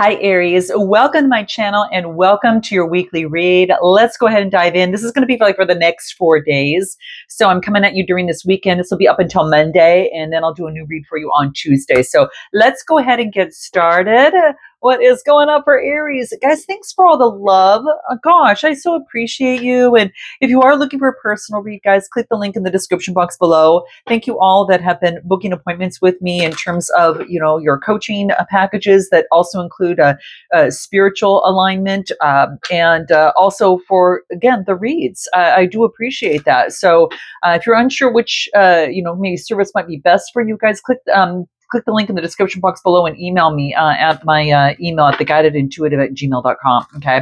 Hi, Aries. Welcome to my channel and welcome to your weekly read. Let's go ahead and dive in. This is going to be for the next 4 days. So I'm coming at you during this weekend. This will be up until Monday, and then I'll do a new read for you on Tuesday. So let's go ahead and get started. What is going on for Aries? Guys, thanks for all the love. Gosh, I so appreciate you. And if you are looking for a personal read, guys, click the link in the description box below. Thank you all that have been booking appointments with me in terms of, your coaching packages that also include a spiritual alignment and also for, again, the reads. I do appreciate that. So if you're unsure which, maybe service might be best for you guys, click the link in the description box below and email me at my email at theguidedintuitive@gmail.com. Okay.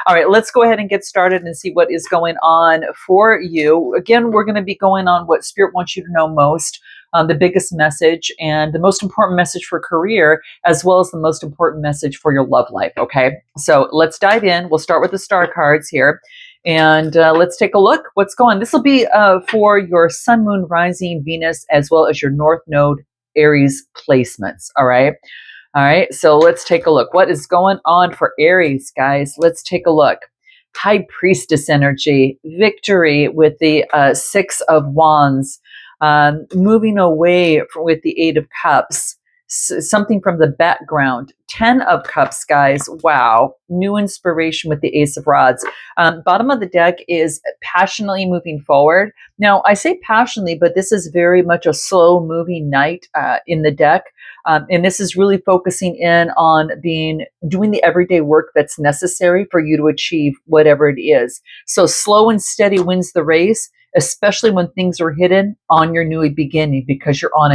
All right, let's go ahead and get started and see what is going on for you. Again, we're going to be going on what Spirit wants you to know most, the biggest message and the most important message for career, as well as the most important message for your love life. Okay. So let's dive in. We'll start with the star cards here. And let's take a look. What's going on? This will be for your Sun, Moon, Rising, Venus, as well as your North Node Aries placements. All right. All right. So let's take a look. What is going on for Aries, guys? Let's take a look. High Priestess energy, victory with the Six of Wands, moving away with the Eight of Cups, something from the background. 10 of Cups, guys. Wow. New inspiration with the Ace of Rods. Bottom of the deck is passionately moving forward. Now, I say passionately, but this is very much a slow moving knight in the deck. And this is really focusing in on doing the everyday work that's necessary for you to achieve whatever it is. So slow and steady wins the race, especially when things are hidden on your new beginning, because you're on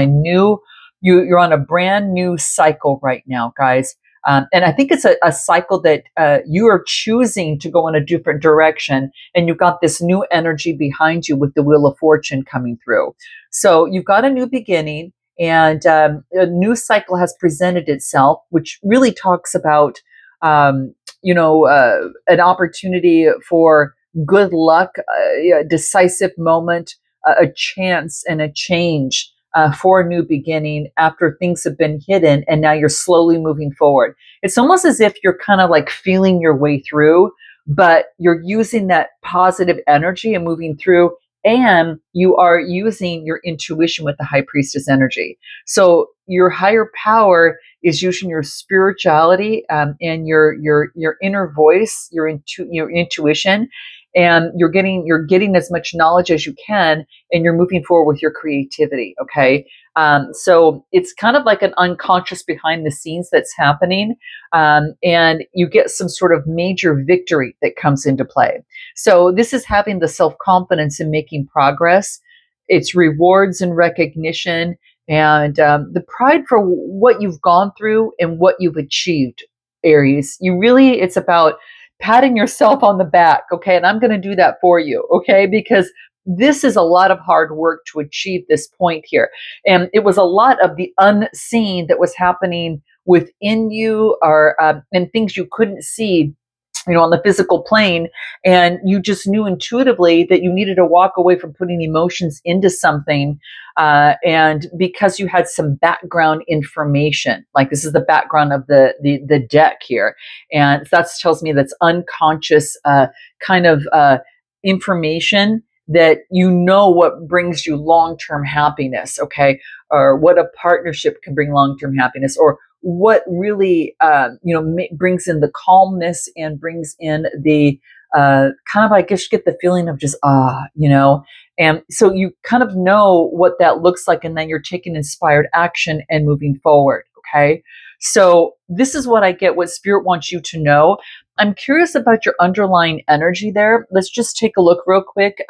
you're on a brand new cycle right now, guys. And I think it's a cycle that you are choosing to go in a different direction. And you've got this new energy behind you with the Wheel of Fortune coming through. So you've got a new beginning, and a new cycle has presented itself, which really talks about, an opportunity for good luck, a decisive moment, a chance and a change. For a new beginning after things have been hidden and now you're slowly moving forward. It's almost as if you're kind of like feeling your way through, but you're using that positive energy and moving through, and you are using your intuition with the High Priestess energy. So your higher power is using your spirituality and your inner voice, your intuition, and you're getting as much knowledge as you can, and you're moving forward with your creativity. Okay. So it's kind of like an unconscious behind the scenes that's happening. And you get some sort of major victory that comes into play. So this is having the self-confidence in making progress. It's rewards and recognition, and the pride for what you've gone through and what you've achieved, Aries. It's about patting yourself on the back, okay? And I'm going to do that for you, okay? Because this is a lot of hard work to achieve this point here. And it was a lot of the unseen that was happening within you, or and things you couldn't see, on the physical plane. And you just knew intuitively that you needed to walk away from putting emotions into something. And because you had some background information, like this is the background of the deck here. And that tells me that's unconscious kind of information that what brings you long-term happiness, okay? Or what a partnership can bring long-term happiness, or what really, brings in the calmness and brings in the kind of, I guess, you get the feeling of just, and so you kind of know what that looks like, and then you're taking inspired action and moving forward. Okay. So this is what I get, what Spirit wants you to know. I'm curious about your underlying energy there. Let's just take a look real quick.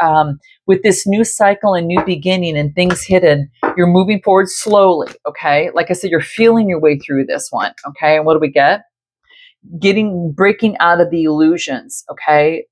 With this new cycle and new beginning and things hidden, you're moving forward slowly. Okay. Like I said, you're feeling your way through this one. Okay. And what do we get? Breaking out of the illusions. Okay.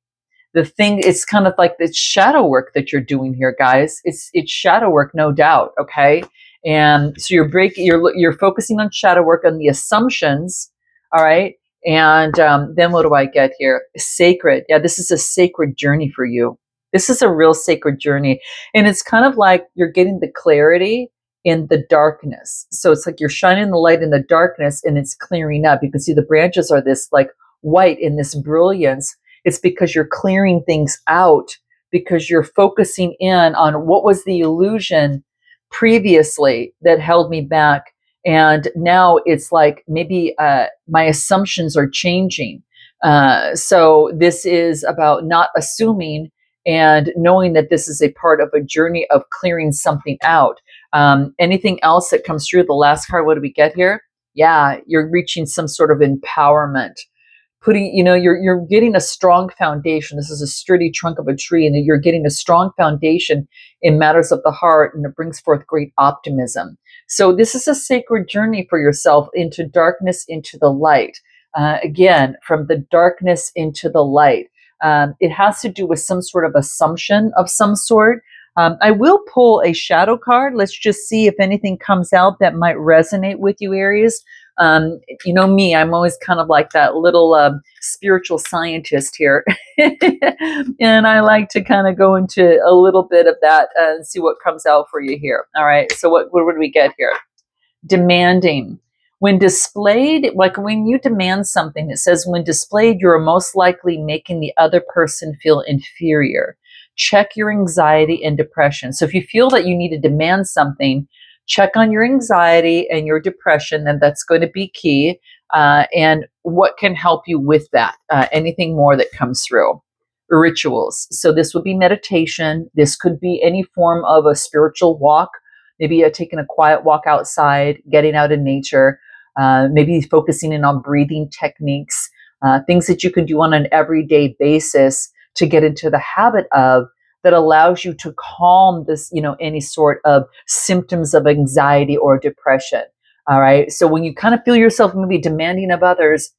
It's kind of like the shadow work that you're doing here, guys. It's shadow work, no doubt. Okay. And so you're focusing on shadow work, on the assumptions. All right. And then what do I get here? Sacred. Yeah, this is a sacred journey for you. This is a real sacred journey. And it's kind of like you're getting the clarity in the darkness. So it's like you're shining the light in the darkness and it's clearing up. You can see the branches are this like white in this brilliance. It's because you're clearing things out, because you're focusing in on what was the illusion previously that held me back. And now it's like maybe my assumptions are changing. So this is about not assuming and knowing that this is a part of a journey of clearing something out. Anything else that comes through? The last card, what do we get here? Yeah, you're reaching some sort of empowerment. Putting, you're getting a strong foundation. This is a sturdy trunk of a tree, and you're getting a strong foundation in matters of the heart, and it brings forth great optimism. So this is a sacred journey for yourself into darkness, into the light. Again, from the darkness into the light. It has to do with some sort of assumption of some sort. I will pull a shadow card. Let's just see if anything comes out that might resonate with you, Aries. You know me, I'm always kind of like that little spiritual scientist here. And I like to kind of go into a little bit of that and see what comes out for you here. All right, so what do we get here? Demanding. When displayed, like when you demand something, it says when displayed, you're most likely making the other person feel inferior. Check your anxiety and depression. So if you feel that you need to demand something, check on your anxiety and your depression, and that's going to be key. And what can help you with that? Anything more that comes through. Rituals. So this would be meditation. This could be any form of a spiritual walk. Maybe taking a quiet walk outside, getting out in nature, maybe focusing in on breathing techniques, things that you can do on an everyday basis to get into the habit of, that allows you to calm this, any sort of symptoms of anxiety or depression. All right. So when you kind of feel yourself maybe demanding of others,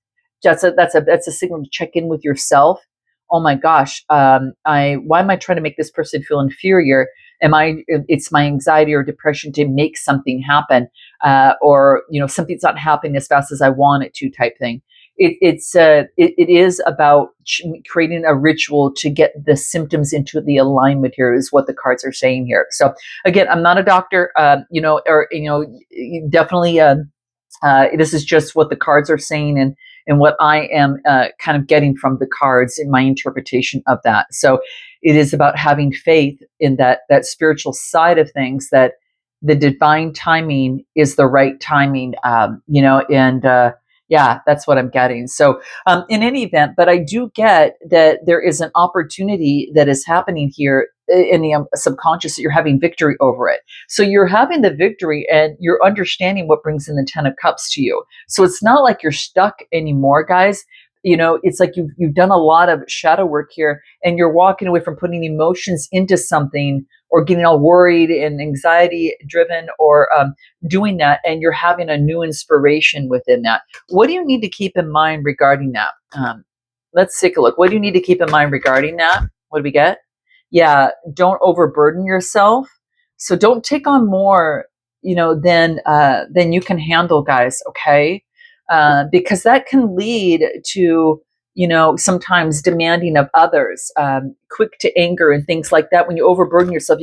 that's a signal to check in with yourself. Oh my gosh, why am I trying to make this person feel inferior? It's my anxiety or depression to make something happen, or something's not happening as fast as I want it to, type thing. It is about creating a ritual to get the symptoms into the alignment here, is what the cards are saying here. So again, I'm not a doctor, definitely, this is just what the cards are saying, and what I am kind of getting from the cards in my interpretation of that. So it is about having faith in that spiritual side of things, that the divine timing is the right timing, yeah, that's what I'm getting. So in any event, but I do get that there is an opportunity that is happening here in the subconscious, that you're having victory over it. So you're having the victory and you're understanding what brings in the 10 of cups to you. So it's not like you're stuck anymore, guys. It's like you've done a lot of shadow work here, and you're walking away from putting emotions into something, or getting all worried and anxiety driven, or doing that, and you're having a new inspiration within that. What do you need to keep in mind regarding that? Let's take a look. What do you need to keep in mind regarding that? What do we get? Yeah, don't overburden yourself. So don't take on more, than you can handle, guys. Okay, because that can lead to sometimes demanding of others, quick to anger and things like that. When you overburden yourself,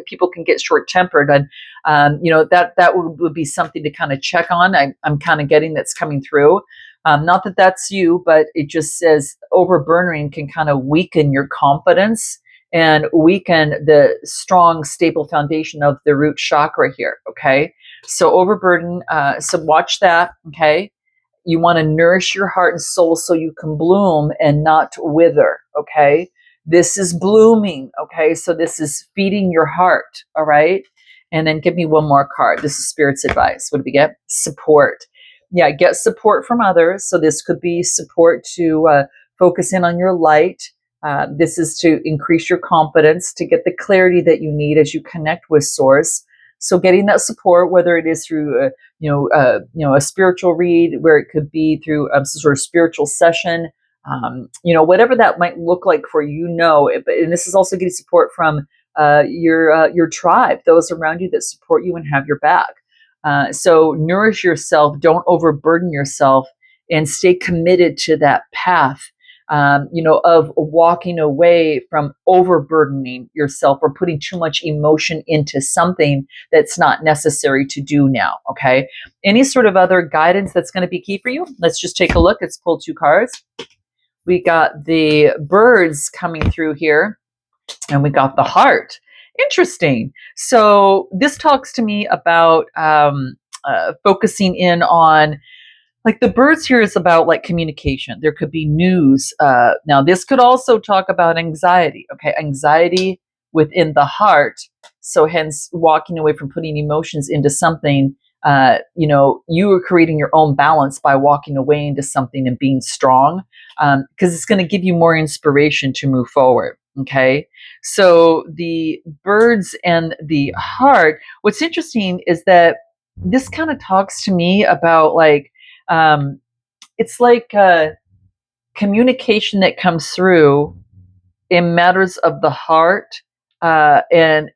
people can get short tempered, and that would be something to kind of check on. I'm kind of getting that's coming through. Not that that's you, but it just says overburdening can kind of weaken your confidence and weaken the strong, stable foundation of the root chakra here. Okay. So overburden, so watch that. Okay. You want to nourish your heart and soul so you can bloom and not wither. Okay. This is blooming. Okay. So this is feeding your heart. All right. And then give me one more card. This is Spirit's advice. What do we get? Support. Yeah. Get support from others. So this could be support to focus in on your light. This is to increase your confidence, to get the clarity that you need as you connect with Source. So getting that support, whether it is through a spiritual read, where it could be through some sort of spiritual session, whatever that might look like for you. And this is also getting support from your tribe, those around you that support you and have your back. So nourish yourself, don't overburden yourself, and stay committed to that path. of walking away from overburdening yourself or putting too much emotion into something that's not necessary to do now. Okay. Any sort of other guidance that's going to be key for you? Let's just take a look. Let's pull 2 cards. We got the birds coming through here, and we got the heart. Interesting. So this talks to me about focusing in on, like, the birds here is about like communication. There could be news. Now this could also talk about anxiety. Okay, anxiety within the heart. So hence walking away from putting emotions into something. You are creating your own balance by walking away into something and being strong, because it's going to give you more inspiration to move forward. Okay, so the birds and the heart. What's interesting is that this kind of talks to me about, like, um, it's like communication that comes through in matters of the heart, and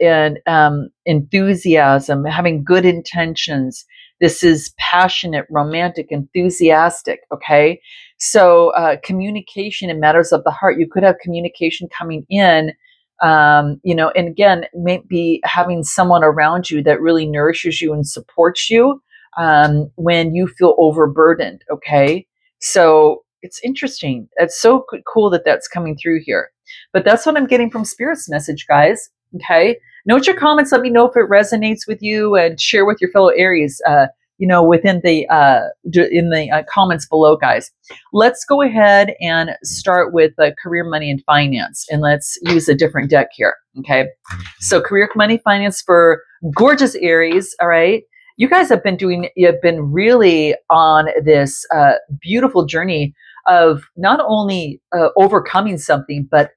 enthusiasm, having good intentions. This is passionate, romantic, enthusiastic. Okay, so communication in matters of the heart. You could have communication coming in. And again, maybe having someone around you that really nourishes you and supports you when you feel overburdened. Okay, so it's interesting. It's so cool that that's coming through here. But that's what I'm getting from Spirit's message, guys. Okay. Note your comments. Let me know if it resonates with you, and share with your fellow Aries. Within the in the comments below, guys. Let's go ahead and start with career, money, and finance, and let's use a different deck here. Okay. So career, money, finance for gorgeous Aries. All right. You guys have been really on this beautiful journey of not only overcoming something, but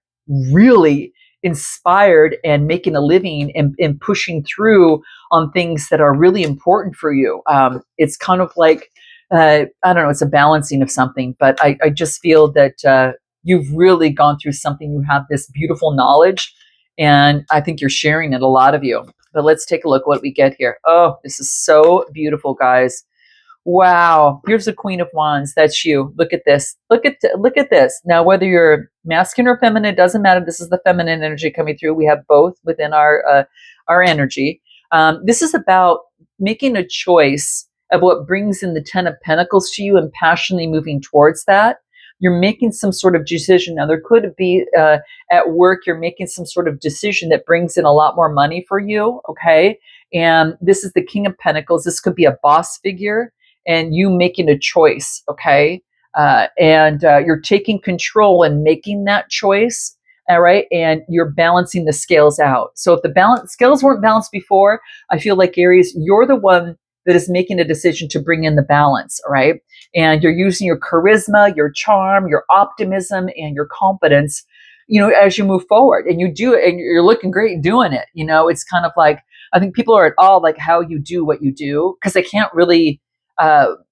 really inspired and making a living, and pushing through on things that are really important for you. It's kind of like, I don't know, it's a balancing of something, but I just feel that you've really gone through something. You have this beautiful knowledge, and I think you're sharing it, a lot of you. But let's take a look what we get here. Oh, this is so beautiful, guys. Wow, here's the Queen of Wands. That's you. Look at this. Look at this. Now, whether you're masculine or feminine, it doesn't matter. This is the feminine energy coming through. We have both within our energy. This is about making a choice of what brings in the Ten of Pentacles to you, and passionately moving towards that. You're making some sort of decision. Now, there could be at work, you're making some sort of decision that brings in a lot more money for you. Okay. And this is the King of Pentacles. This could be a boss figure, and you making a choice. Okay. And you're taking control and making that choice. All right. And you're balancing the scales out. So if the scales weren't balanced before, I feel like, Aries, you're the one that is making a decision to bring in the balance. All right. And you're using your charisma, your charm, your optimism, and your confidence, as you move forward, and you do it, and you're looking great doing it. It's kind of like, I think people are at all like how you do what you do, because they can't really,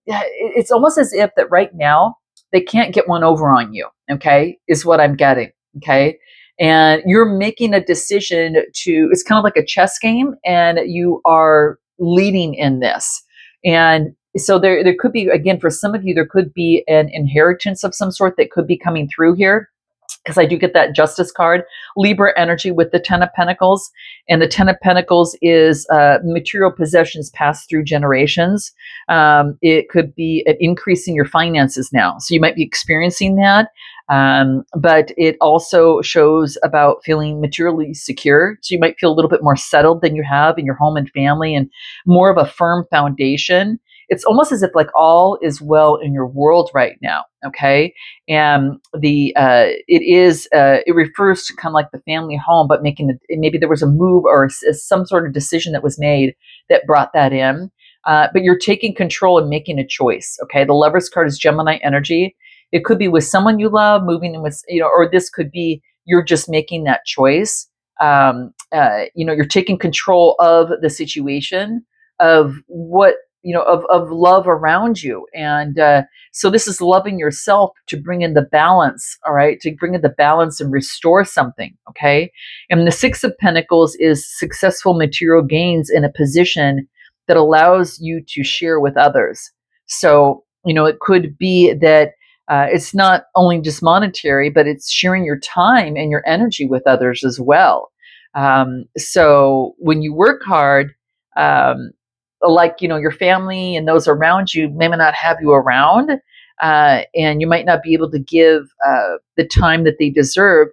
it's almost as if that right now they can't get one over on you. Okay. Is what I'm getting. Okay. And you're making a decision it's kind of like a chess game, and you are leading in this. And so there could be, again, for some of you, there could be an inheritance of some sort that could be coming through here, because I do get that Justice card, Libra energy with the Ten of Pentacles. And the Ten of Pentacles is material possessions passed through generations. It could be an increase in your finances now. So you might be experiencing that. But it also shows about feeling materially secure. So you might feel a little bit more settled than you have in your home and family, and more of a firm foundation. It's almost as if like all is well in your world right now. Okay. And it refers to kind of like the family home, but maybe there was a move or some sort of decision that was made that brought that in. But you're taking control and making a choice. Okay. The Lover's card is Gemini energy. It could be with someone you love, moving in with, or this could be you're just making that choice. You're taking control of the situation, of what, of love around you. And so this is loving yourself to bring in the balance. All right. To bring in the balance and restore something. Okay. And the Six of Pentacles is successful material gains in a position that allows you to share with others. So, it could be that It's not only just monetary, but it's sharing your time and your energy with others as well. So when you work hard, um, like, you know, your family and those around you may not have you around, and you might not be able to give the time that they deserve.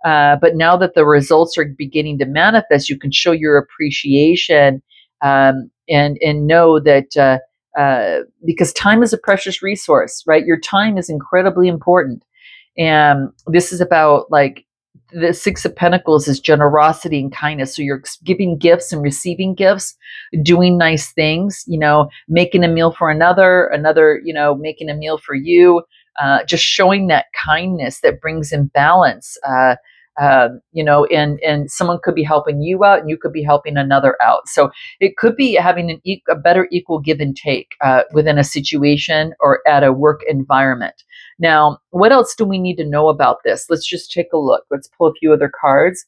But now that the results are beginning to manifest, you can show your appreciation, and know that because time is a precious resource, right? Your time is incredibly important. And this is about, like, the Six of Pentacles is generosity and kindness. So you're giving gifts and receiving gifts, doing nice things, you know, making a meal for another, you know, making a meal for you, just showing that kindness that brings in balance. You know, and someone could be helping you out, and you could be helping another out. So it could be having a better equal give and take within a situation or at a work environment. Now, what else do we need to know about this? Let's just take a look. Let's pull a few other cards.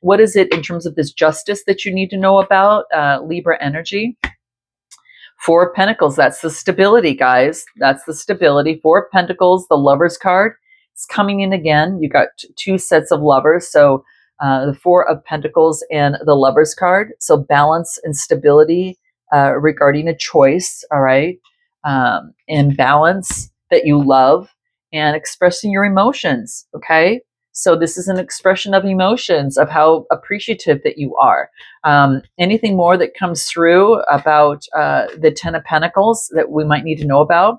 What is it in terms of this justice that you need to know about, Libra energy? Four of Pentacles, that's the stability, guys. That's the stability. Four of Pentacles, the Lovers card. It's coming in again. You got two sets of lovers. So the Four of Pentacles and the Lovers card. So balance and stability regarding a choice, all right? And balance that you love and expressing your emotions, okay? So this is an expression of emotions, of how appreciative that you are. Anything more that comes through about the Ten of Pentacles that we might need to know about?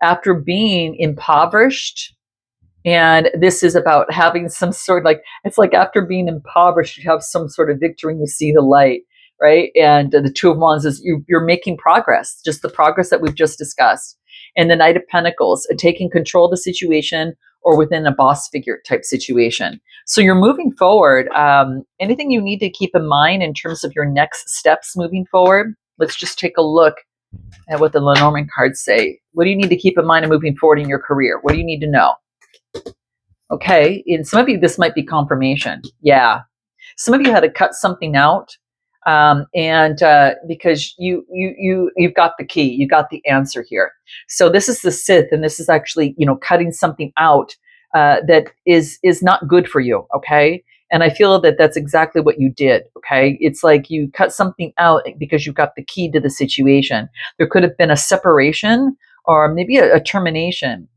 After being impoverished, and this is about having some sort, like, it's like after being impoverished, you have some sort of victory and you see the light, right? And the Two of Wands is you're making progress, just the progress that we've just discussed. And the Knight of Pentacles, taking control of the situation or within a boss figure type situation. So you're moving forward. Anything you need to keep in mind in terms of your next steps moving forward? Let's just take a look at what the Lenormand cards say. What do you need to keep in mind in moving forward in your career? What do you need to know? Okay, in some of you, this might be confirmation. Yeah, some of you had to cut something out, and because you've got the key, you got the answer here. So this is the Sith, and this is actually, you know, cutting something out that is not good for you. Okay, and I feel that that's exactly what you did. Okay, it's like you cut something out because you got the key to the situation. There could have been a separation or maybe a termination.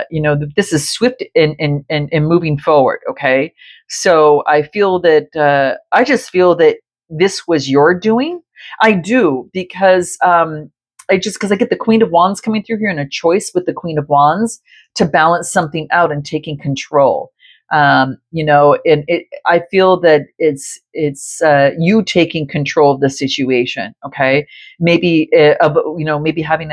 You know, this is swift in moving forward. Okay, so I feel that I just feel that this was your doing. I do, because because I get the Queen of Wands coming through here, and a choice with the Queen of Wands to balance something out and taking control. You know, and I feel that it's you taking control of the situation. Okay, maybe you know, maybe having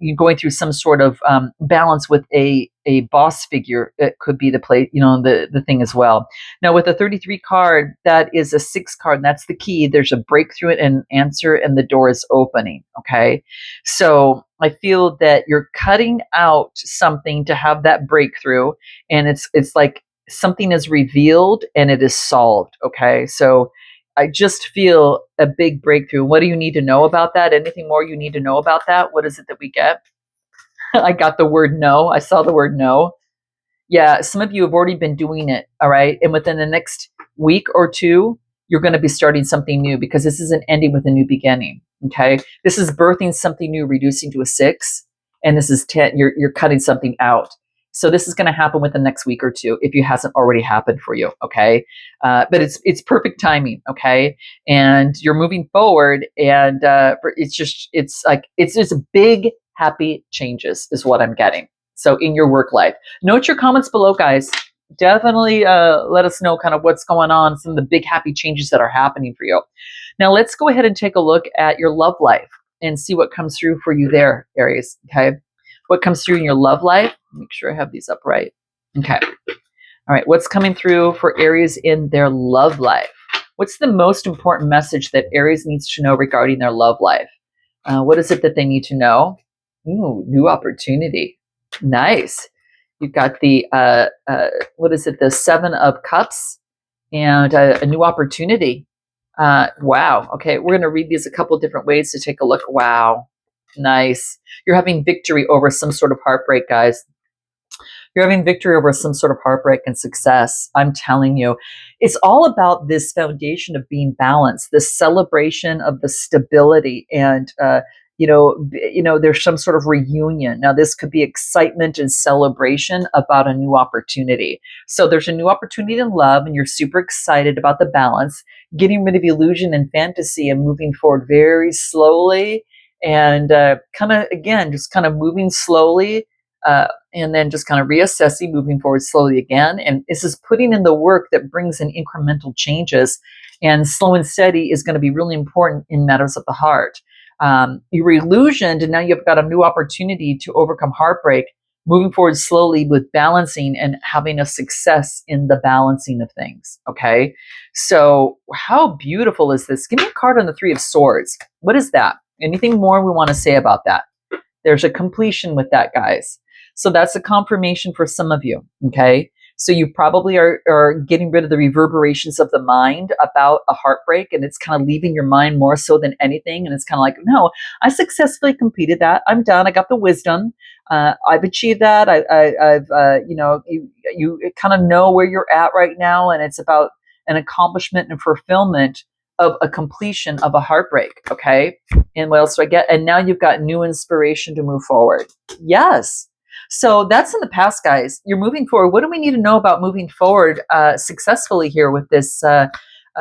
you going through some sort of balance with a boss figure. It could be the play, you know, the thing as well. Now with the 33 card, that is a 6 card, and that's the key. There's a breakthrough and an answer, and the door is opening. Okay, so I feel that you're cutting out something to have that breakthrough, and it's like something is revealed and it is solved. Okay, so I just feel a big breakthrough. What do you need to know about that? Anything more you need to know about that? What is it that we get? I got the word no. I saw the word no. Yeah, some of you have already been doing it. All right. And within the next week or two, you're going to be starting something new, because this is an ending with a new beginning. Okay. This is birthing something new, reducing to a 6. And this is 10. You're cutting something out. So this is going to happen within the next week or two, if it hasn't already happened for you. Okay. But it's perfect timing. Okay. And you're moving forward, and it's like, it's just big, happy changes is what I'm getting. So in your work life, note your comments below, guys. Definitely let us know kind of what's going on, some of the big happy changes that are happening for you. Now let's go ahead and take a look at your love life and see what comes through for you there, Aries. Okay, what comes through in your love life? Make sure I have these up right. Okay, all right. What's coming through for Aries in their love life? What's the most important message that Aries needs to know regarding their love life? What is it that they need to know? Ooh, new opportunity. Nice. You've got the what is it? The 7 of Cups and a new opportunity. Wow. Okay, we're going to read these a couple different ways to take a look. Wow. Nice. You're having victory over some sort of heartbreak, guys. You're having victory over some sort of heartbreak and success. I'm telling you, it's all about this foundation of being balanced, this celebration of the stability, and there's some sort of reunion. Now, this could be excitement and celebration about a new opportunity. So there's a new opportunity in love, and you're super excited about the balance, getting rid of illusion and fantasy, and moving forward very slowly, and kind of again, just kind of moving slowly. And then just kind of reassessing, moving forward slowly again. And this is putting in the work that brings in incremental changes. And slow and steady is going to be really important in matters of the heart. You were illusioned, and now you've got a new opportunity to overcome heartbreak, moving forward slowly with balancing and having a success in the balancing of things. Okay. So, how beautiful is this? Give me a card on the Three of Swords. What is that? Anything more we want to say about that? There's a completion with that, guys. So that's a confirmation for some of you, okay? So you probably are getting rid of the reverberations of the mind about a heartbreak, and it's kind of leaving your mind more so than anything. And it's kind of like, no, I successfully completed that. I'm done. I got the wisdom. I've achieved that. I've you kind of know where you're at right now, and it's about an accomplishment and fulfillment of a completion of a heartbreak, okay? And what else do I get? And now you've got new inspiration to move forward. Yes. So that's in the past, guys. You're moving forward. What do we need to know about moving forward successfully here with this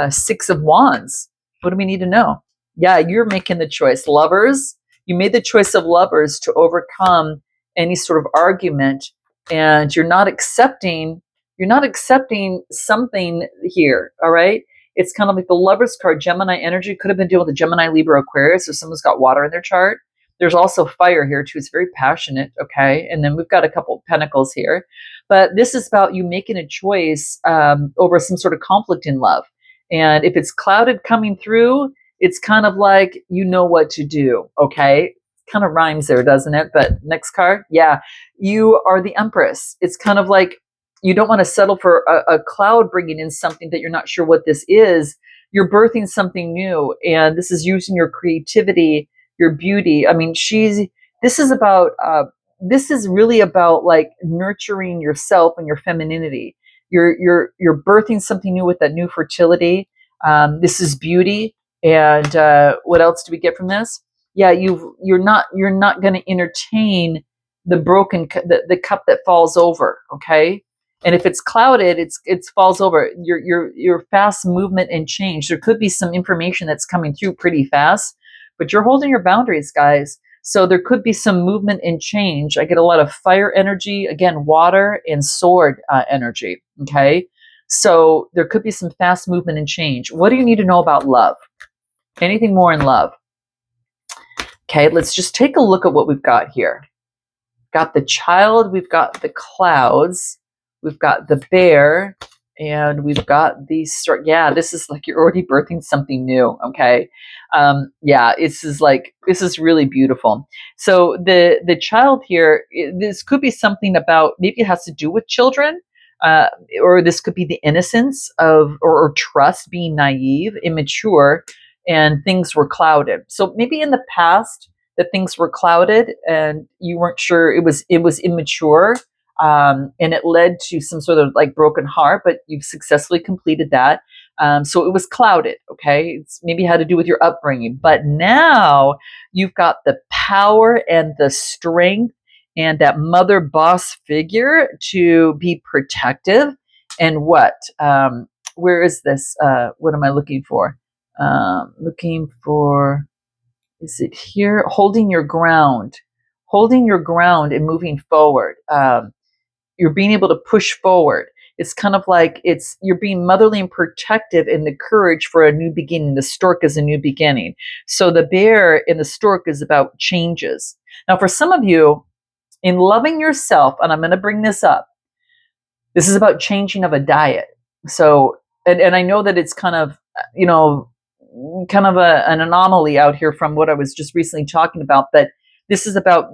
Six of Wands? What do we need to know? Yeah, you're making the choice. Lovers, you made the choice of lovers to overcome any sort of argument, and you're not accepting something here, all right? It's kind of like the Lovers card, Gemini energy. Could have been dealing with a Gemini, Libra, Aquarius, if someone's got water in their chart. There's also fire here too. It's very passionate, okay? And then we've got a couple of pentacles here. But this is about you making a choice over some sort of conflict in love. And if it's clouded coming through, it's kind of like you know what to do, okay? Kind of rhymes there, doesn't it? But next card, yeah. You are the Empress. It's kind of like you don't want to settle for a cloud bringing in something that you're not sure what this is. You're birthing something new, and this is using your creativity, your beauty. I mean, this is about this is really about like nurturing yourself and your femininity. You're birthing something new with that new fertility. This is beauty. And what else do we get from this? Yeah, you're not going to entertain the the cup that falls over. Okay. And if it's clouded, it falls over. Your fast movement and change. There could be some information that's coming through pretty fast, but you're holding your boundaries, guys. So there could be some movement and change. I get a lot of fire energy, again, water and sword energy. Okay. So there could be some fast movement and change. What do you need to know about love? Anything more in love? Okay. Let's just take a look at what we've got here. Got the Child. We've got the clouds. We've got the Bear, and we've got the start. Yeah, this is like you're already birthing something new. Okay. Yeah, this is really beautiful. So the Child here, this could be something about, maybe it has to do with children, or this could be the innocence of, or trust, being naive, immature, and things were clouded. So maybe in the past that things were clouded and you weren't sure, it was immature. And it led to some sort of like broken heart, but you've successfully completed that. So it was clouded, okay? It's maybe had to do with your upbringing. But now you've got the power and the strength and that mother boss figure to be protective. And what? Where is this? What am I looking for? Looking for, is it here? Holding your ground. Holding your ground and moving forward. You're being able to push forward. It's kind of like you're being motherly and protective in the courage for a new beginning. The stork is a new beginning. So the bear in the stork is about changes. Now, for some of you, in loving yourself, and I'm going to bring this up, this is about changing of a diet. So, and I know that it's kind of, an anomaly out here from what I was just recently talking about, but this is about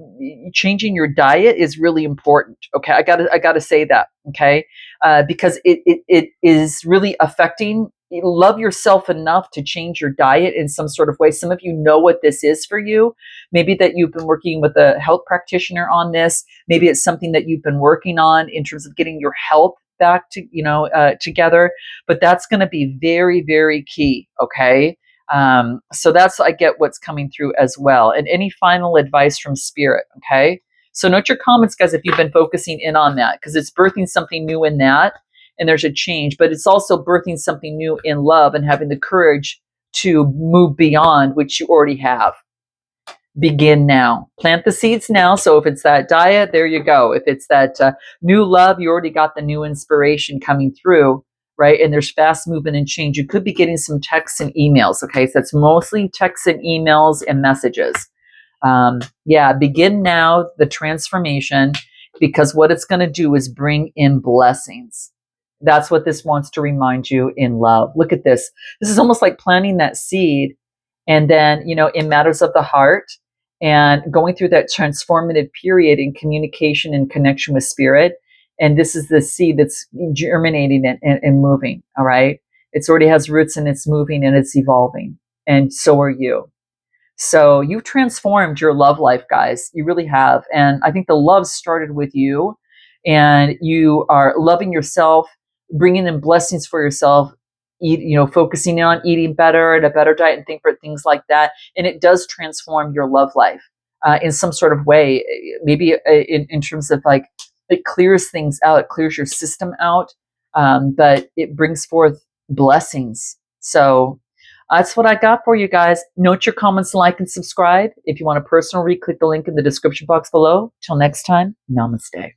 changing your diet is really important. Okay, I gotta say that. Okay, because it is really affecting love yourself enough to change your diet in some sort of way. Some of you know what this is for you. Maybe that you've been working with a health practitioner on this. Maybe it's something that you've been working on in terms of getting your health back to, together. But that's going to be very, very key. Okay. So I get what's coming through as well. And any final advice from spirit. Okay. So note your comments, guys, if you've been focusing in on that, because it's birthing something new in that. And there's a change, but it's also birthing something new in love and having the courage to move beyond, which you already have. Begin now. Plant the seeds now. So if it's that diet, there you go. If it's that new love, you already got the new inspiration coming through, right? And there's fast movement and change. You could be getting some texts and emails. Okay, so that's mostly texts and emails and messages. Begin now the transformation, because what it's going to do is bring in blessings. That's what this wants to remind you in love. Look at this. This is almost like planting that seed, and then, in matters of the heart and going through that transformative period in communication and connection with spirit. And this is the seed that's germinating and moving. All right. It's already has roots and it's moving and it's evolving. And so are you. So you've transformed your love life, guys. You really have. And I think the love started with you, and you are loving yourself, bringing in blessings for yourself, focusing on eating better and a better diet and things like that. And it does transform your love life in some sort of way, maybe in terms of like, it clears things out, it clears your system out, but it brings forth blessings. So that's what I got for you guys. Note your comments, like, and subscribe. If you want a personal read, click the link in the description box below. Till next time, namaste.